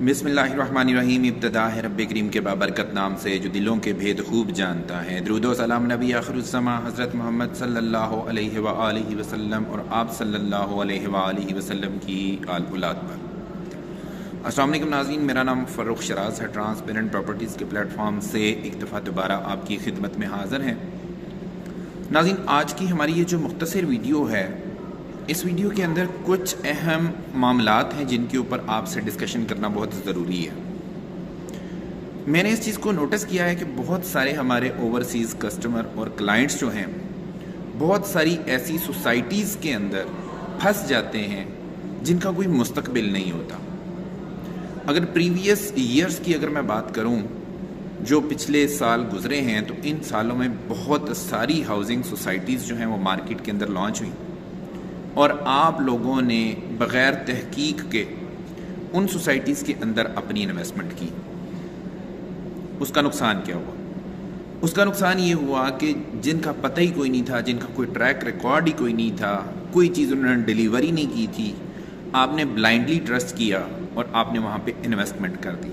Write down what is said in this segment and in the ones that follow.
بسم اللہ الرحمن الرحیم. ابتدا ہے رب کریم کے بابرکت نام سے جو دلوں کے بھید خوب جانتا ہے. درود و سلام نبی آخر الزماں حضرت محمد صلی اللہ علیہ وآلہ وسلم اور آپ صلی اللہ علیہ وآلہ وسلم کی آل اولاد پر. السلام علیکم ناظرین، میرا نام فروخ شراز ہے. ٹرانسپیرنٹ پراپرٹیز کے پلیٹ فارم سے ایک دفعہ دوبارہ آپ کی خدمت میں حاضر ہیں. ناظرین، آج کی ہماری یہ جو مختصر ویڈیو ہے، اس ویڈیو کے اندر کچھ اہم معاملات ہیں جن کے اوپر آپ سے ڈسکشن کرنا بہت ضروری ہے. میں نے اس چیز کو نوٹس کیا ہے کہ بہت سارے ہمارے اوورسیز کسٹمر اور کلائنٹس جو ہیں بہت ساری ایسی سوسائٹیز کے اندر پھنس جاتے ہیں جن کا کوئی مستقبل نہیں ہوتا. اگر پریویس ایئرز کی اگر میں بات کروں، جو پچھلے سال گزرے ہیں، تو ان سالوں میں بہت ساری ہاؤسنگ سوسائٹیز جو ہیں وہ مارکیٹ کے اندر لانچ ہوئیں اور آپ لوگوں نے بغیر تحقیق کے ان سوسائٹیز کے اندر اپنی انویسٹمنٹ کی. اس کا نقصان کیا ہوا؟ اس کا نقصان یہ ہوا کہ جن کا پتہ ہی کوئی نہیں تھا، جن کا کوئی ٹریک ریکارڈ ہی کوئی نہیں تھا، کوئی چیز انہوں نے ڈیلیوری نہیں کی تھی، آپ نے بلائنڈلی ٹرسٹ کیا اور آپ نے وہاں پہ انویسٹمنٹ کر دی.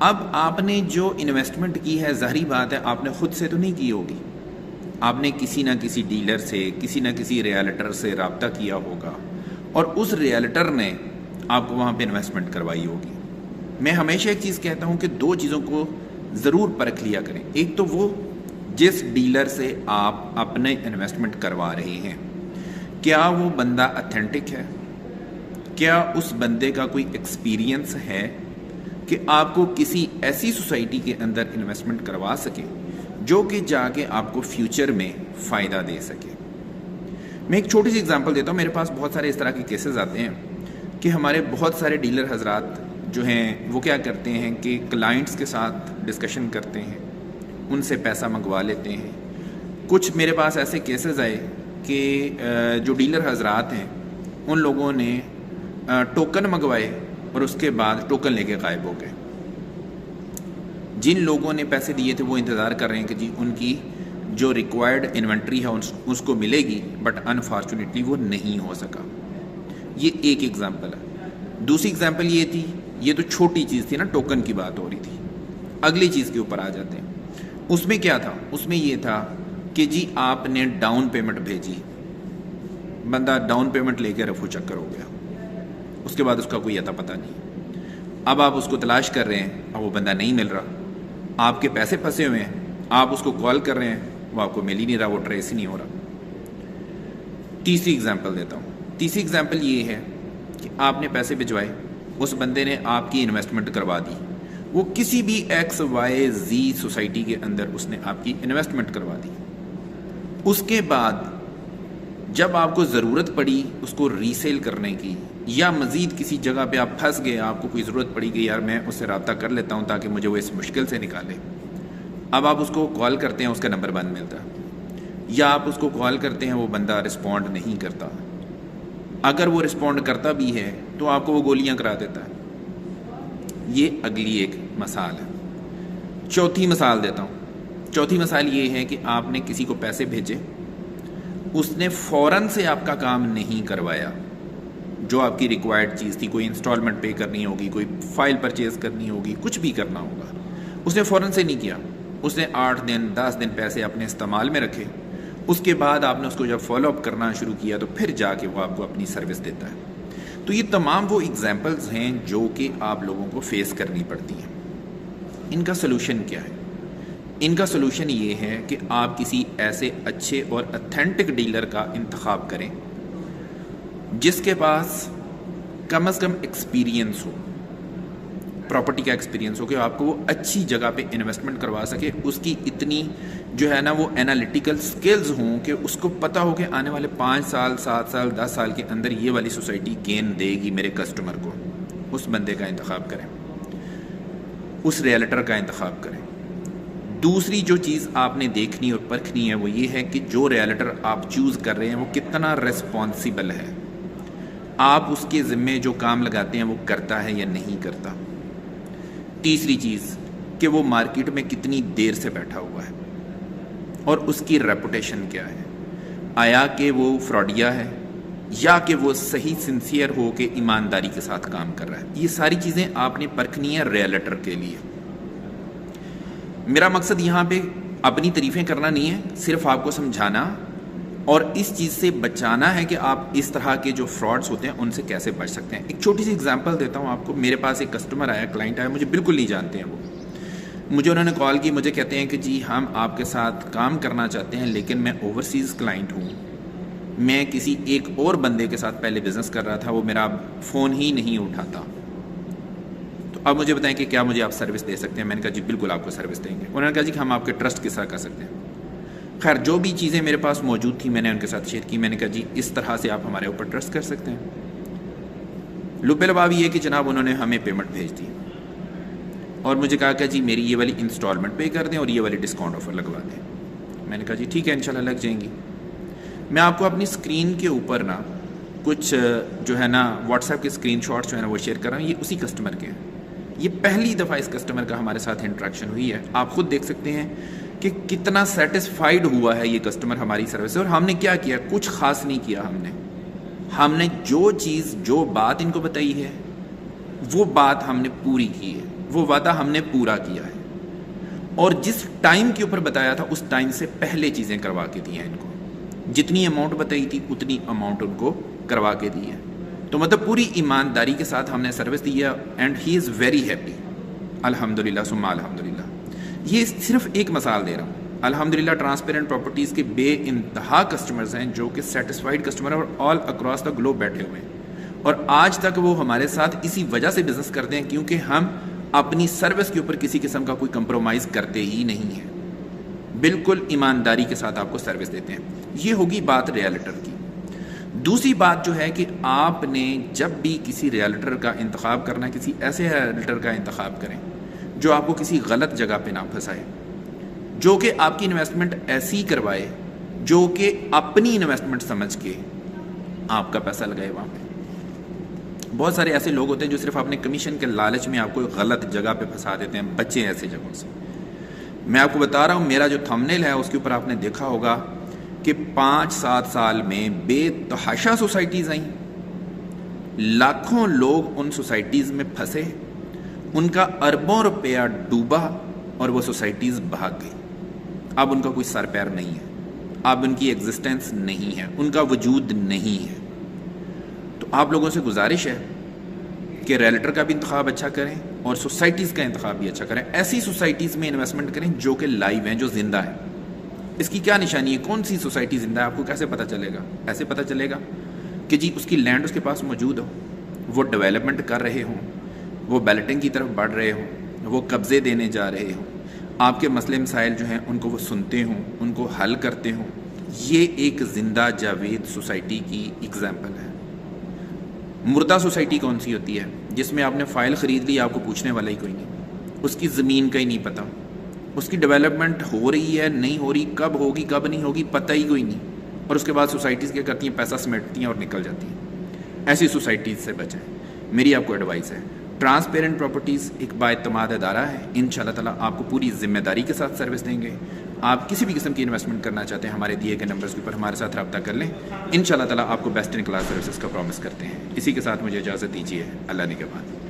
اب آپ نے جو انویسٹمنٹ کی ہے، ظاہری بات ہے آپ نے خود سے تو نہیں کی ہوگی، آپ نے کسی نہ کسی ڈیلر سے، کسی نہ کسی ریئلٹر سے رابطہ کیا ہوگا اور اس ریئلٹر نے آپ کو وہاں پہ انویسٹمنٹ کروائی ہوگی. میں ہمیشہ ایک چیز کہتا ہوں کہ دو چیزوں کو ضرور پرکھ لیا کریں. ایک تو وہ جس ڈیلر سے آپ اپنے انویسٹمنٹ کروا رہے ہیں، کیا وہ بندہ اتھینٹک ہے؟ کیا اس بندے کا کوئی ایکسپیرینس ہے کہ آپ کو کسی ایسی سوسائٹی کے اندر انویسٹمنٹ کروا سکے جو کہ جا کے آپ کو فیوچر میں فائدہ دے سکے. میں ایک چھوٹی سی اگزامپل دیتا ہوں. میرے پاس بہت سارے اس طرح کے کیسز آتے ہیں کہ ہمارے بہت سارے ڈیلر حضرات جو ہیں وہ کیا کرتے ہیں کہ کلائنٹس کے ساتھ ڈسکشن کرتے ہیں، ان سے پیسہ منگوا لیتے ہیں. کچھ میرے پاس ایسے کیسز آئے کہ جو ڈیلر حضرات ہیں ان لوگوں نے ٹوکن منگوائے اور اس کے بعد ٹوکن لے کے غائب ہو گئے. جن لوگوں نے پیسے دیے تھے وہ انتظار کر رہے ہیں کہ جی ان کی جو ریکوائرڈ انوینٹری ہے اس کو ملے گی، بٹ انفارچونیٹلی وہ نہیں ہو سکا. یہ ایک ایگزامپل ہے. دوسری ایگزامپل یہ تھی، یہ تو چھوٹی چیز تھی نا، ٹوکن کی بات ہو رہی تھی. اگلی چیز کے اوپر آ جاتے ہیں. اس میں کیا تھا؟ اس میں یہ تھا کہ جی آپ نے ڈاؤن پیمنٹ بھیجی، بندہ ڈاؤن پیمنٹ لے کے رفو چکر ہو گیا، اس کے بعد اس کا کوئی اتا پتہ نہیں. اب آپ اس کو تلاش کر رہے ہیں، اب وہ بندہ نہیں مل رہا، آپ کے پیسے پھنسے ہوئے ہیں، آپ اس کو کال کر رہے ہیں، وہ آپ کو مل ہی نہیں رہا، وہ ٹریس ہی نہیں ہو رہا. تیسری ایگزامپل دیتا ہوں. تیسری ایگزامپل یہ ہے کہ آپ نے پیسے بھجوائے، اس بندے نے آپ کی انویسٹمنٹ کروا دی، وہ کسی بھی ایکس وائی زی سوسائٹی کے اندر اس نے آپ کی انویسٹمنٹ کروا دی. اس کے بعد جب آپ کو ضرورت پڑی اس کو ریسیل کرنے کی، یا مزید کسی جگہ پہ آپ پھنس گئے، آپ کو کوئی ضرورت پڑی کہ یار میں اس سے رابطہ کر لیتا ہوں تاکہ مجھے وہ اس مشکل سے نکالے. اب آپ اس کو کال کرتے ہیں، اس کا نمبر بند ملتا ہے، یا آپ اس کو کال کرتے ہیں وہ بندہ رسپونڈ نہیں کرتا. اگر وہ رسپونڈ کرتا بھی ہے تو آپ کو وہ گولیاں کرا دیتا ہے. یہ اگلی ایک مثال ہے. چوتھی مثال دیتا ہوں. چوتھی مثال یہ ہے کہ آپ نے کسی کو پیسے بھیجے، اس نے فوراً سے آپ کا کام نہیں کروایا. جو آپ کی ریکوائرڈ چیز تھی، کوئی انسٹالمنٹ پے کرنی ہوگی، کوئی فائل پرچیز کرنی ہوگی، کچھ بھی کرنا ہوگا، اس نے فوراً سے نہیں کیا. اس نے 8 دن 10 دن پیسے اپنے استعمال میں رکھے. اس کے بعد آپ نے اس کو جب فالو اپ کرنا شروع کیا تو پھر جا کے وہ آپ کو اپنی سروس دیتا ہے. تو یہ تمام وہ ایگزامپلز ہیں جو کہ آپ لوگوں کو فیس کرنی پڑتی ہیں. ان کا سلوشن کیا ہے؟ ان کا سلوشن یہ ہے کہ آپ کسی ایسے اچھے اور اتھینٹک ڈیلر کا انتخاب کریں جس کے پاس کم از کم ایکسپیرینس ہو، پراپرٹی کا ایکسپیرینس ہو، کہ آپ کو وہ اچھی جگہ پہ انویسٹمنٹ کروا سکے. اس کی اتنی جو ہے نا وہ انالیٹیکل سکلز ہوں کہ اس کو پتہ ہو کہ آنے والے 5 سال 7 سال 10 سال کے اندر یہ والی سوسائٹی گین دے گی میرے کسٹمر کو. اس بندے کا انتخاب کریں، اس ریئلٹر کا انتخاب کریں. دوسری جو چیز آپ نے دیکھنی اور پرکھنی ہے وہ یہ ہے کہ جو ریئلٹر آپ چوز کر رہے ہیں وہ کتنا ریسپانسیبل ہے، آپ اس کے ذمے جو کام لگاتے ہیں وہ کرتا ہے یا نہیں کرتا. تیسری چیز کہ وہ مارکیٹ میں کتنی دیر سے بیٹھا ہوا ہے اور اس کی ریپوٹیشن کیا ہے. آیا کہ وہ فراڈیا ہے، یا کہ وہ صحیح سنسیئر ہو کہ ایمانداری کے ساتھ کام کر رہا ہے. یہ ساری چیزیں آپ نے پرکھنی ہے ریئلٹر کے لیے. میرا مقصد یہاں پہ اپنی تعریفیں کرنا نہیں ہے، صرف آپ کو سمجھانا اور اس چیز سے بچانا ہے کہ آپ اس طرح کے جو فراڈز ہوتے ہیں ان سے کیسے بچ سکتے ہیں. ایک چھوٹی سی اگزامپل دیتا ہوں آپ کو. میرے پاس ایک کسٹمر آیا، کلائنٹ آیا، مجھے بالکل نہیں جانتے ہیں. وہ مجھے انہوں نے کال کی، مجھے کہتے ہیں کہ جی ہم آپ کے ساتھ کام کرنا چاہتے ہیں لیکن میں اوورسیز کلائنٹ ہوں. میں کسی ایک اور بندے کے ساتھ پہلے بزنس کر رہا تھا، وہ میرا فون ہی نہیں اٹھاتا. تو اب مجھے بتائیں کہ کیا مجھے آپ سروس دے سکتے ہیں؟ میں نے کہا جی بالکل آپ کو سروس دیں گے. انہوں نے کہا جی کہ ہم آپ کے ٹرسٹ کس طرح کر سکتے ہیں. خیر جو بھی چیزیں میرے پاس موجود تھیں میں نے ان کے ساتھ شیئر کی. میں نے کہا جی اس طرح سے آپ ہمارے اوپر ٹرسٹ کر سکتے ہیں. لبے لباب یہ کہ جناب انہوں نے ہمیں پیمنٹ بھیج دی اور مجھے کہا کہ جی میری یہ والی انسٹالمنٹ پے کر دیں اور یہ والی ڈسکاؤنٹ آفر لگوا دیں. میں نے کہا جی ٹھیک ہے انشاءاللہ لگ جائیں گی. میں آپ کو اپنی اسکرین کے اوپر نا کچھ جو ہے نا واٹس ایپ کے اسکرین شاٹس جو ہے نا وہ شیئر کر رہا ہوں. یہ اسی کسٹمر کے ہیں. یہ پہلی دفعہ اس کسٹمر کا ہمارے ساتھ انٹریکشن ہوئی ہے. آپ خود دیکھ سکتے ہیں کہ کتنا سیٹسفائیڈ ہوا ہے یہ کسٹمر ہماری سروس سے. اور ہم نے کیا کیا؟ کچھ خاص نہیں کیا. ہم نے جو چیز جو بات ان کو بتائی ہے وہ بات ہم نے پوری کی ہے. وہ وعدہ ہم نے پورا کیا ہے اور جس ٹائم کے اوپر بتایا تھا اس ٹائم سے پہلے چیزیں کروا کے دی ہیں ان کو. جتنی اماؤنٹ بتائی تھی اتنی اماؤنٹ ان کو کروا کے دی ہے. تو مطلب پوری ایمانداری کے ساتھ ہم نے سروس دی ہے and he is very happy. الحمدللہ ثم الحمدللہ. یہ صرف ایک مثال دے رہا ہوں. الحمدللہ ٹرانسپیرنٹ پراپرٹیز کے بے انتہا کسٹمرز ہیں جو کہ سیٹسفائیڈ کسٹمر اور آل اکراس دا گلوب بیٹھے ہوئے ہیں اور آج تک وہ ہمارے ساتھ اسی وجہ سے بزنس کرتے ہیں کیونکہ ہم اپنی سروس کے اوپر کسی قسم کا کوئی کمپرومائز کرتے ہی نہیں ہیں. بالکل ایمانداری کے ساتھ آپ کو سروس دیتے ہیں. یہ ہوگی بات ریئلٹر کی. دوسری بات جو ہے کہ آپ نے جب بھی کسی ریئلٹر کا انتخاب کرنا ہے کسی ایسے ریئلٹر کا انتخاب کریں جو آپ کو کسی غلط جگہ پہ نہ پھنسائے، جو کہ آپ کی انویسٹمنٹ ایسی کروائے جو کہ اپنی انویسٹمنٹ سمجھ کے آپ کا پیسہ لگائے وہاں پہ. بہت سارے ایسے لوگ ہوتے ہیں جو صرف اپنے کمیشن کے لالچ میں آپ کو غلط جگہ پہ پھنسا دیتے ہیں. بچے ایسے جگہوں سے. میں آپ کو بتا رہا ہوں میرا جو تھمبنیل ہے اس کے اوپر آپ نے دیکھا ہوگا کہ 5-7 سال میں بے تحاشا سوسائٹیز آئیں. لاکھوں لوگ ان سوسائٹیز میں پھنسے، ان کا اربوں روپیہ ڈوبا اور وہ سوسائٹیز بھاگ گئی. اب ان کا کوئی سر پیر نہیں ہے، اب ان کی ایگزسٹنس نہیں ہے، ان کا وجود نہیں ہے. تو آپ لوگوں سے گزارش ہے کہ ریئلٹر کا بھی انتخاب اچھا کریں اور سوسائٹیز کا انتخاب بھی اچھا کریں. ایسی سوسائٹیز میں انویسٹمنٹ کریں جو کہ لائیو ہیں، جو زندہ ہیں. اس کی کیا نشانی ہے؟ کون سی سوسائٹی زندہ ہے آپ کو کیسے پتہ چلے گا؟ ایسے پتہ چلے گا کہ جی اس کی لینڈ اس کے پاس موجود ہو، وہ ڈیولپمنٹ کر رہے ہوں، وہ بیلٹنگ کی طرف بڑھ رہے ہوں، وہ قبضے دینے جا رہے ہوں، آپ کے مسئلے مسائل جو ہیں ان کو وہ سنتے ہوں، ان کو حل کرتے ہوں. یہ ایک زندہ جاوید سوسائٹی کی اگزامپل ہے. مردہ سوسائٹی کون سی ہوتی ہے؟ جس میں آپ نے فائل خرید لی، آپ کو پوچھنے والا ہی کوئی نہیں، اس کی زمین کا ہی نہیں پتہ، اس کی ڈیولپمنٹ ہو رہی ہے نہیں ہو رہی، کب ہوگی کب نہیں ہوگی پتہ ہی کوئی نہیں. اور اس کے بعد سوسائٹیز کیا کرتی ہیں؟ پیسہ سمیٹتی ہیں اور نکل جاتی ہیں. ایسی سوسائٹیز سے بچیں. میری آپ کو ایڈوائس ہے ٹرانسپیرنٹ پراپرٹیز ایک بااعتماد ادارہ ہے. انشاءاللہ تعالیٰ آپ کو پوری ذمہ داری کے ساتھ سروس دیں گے. آپ کسی بھی قسم کی انویسٹمنٹ کرنا چاہتے ہیں ہمارے دیے گئے نمبرز کے اوپر ہمارے ساتھ رابطہ کر لیں. انشاءاللہ تعالیٰ آپ کو بیسٹ ان کلاس سروسز کا پرومس کرتے ہیں. اسی کے ساتھ مجھے اجازت دیجیے. اللہ نگہبان.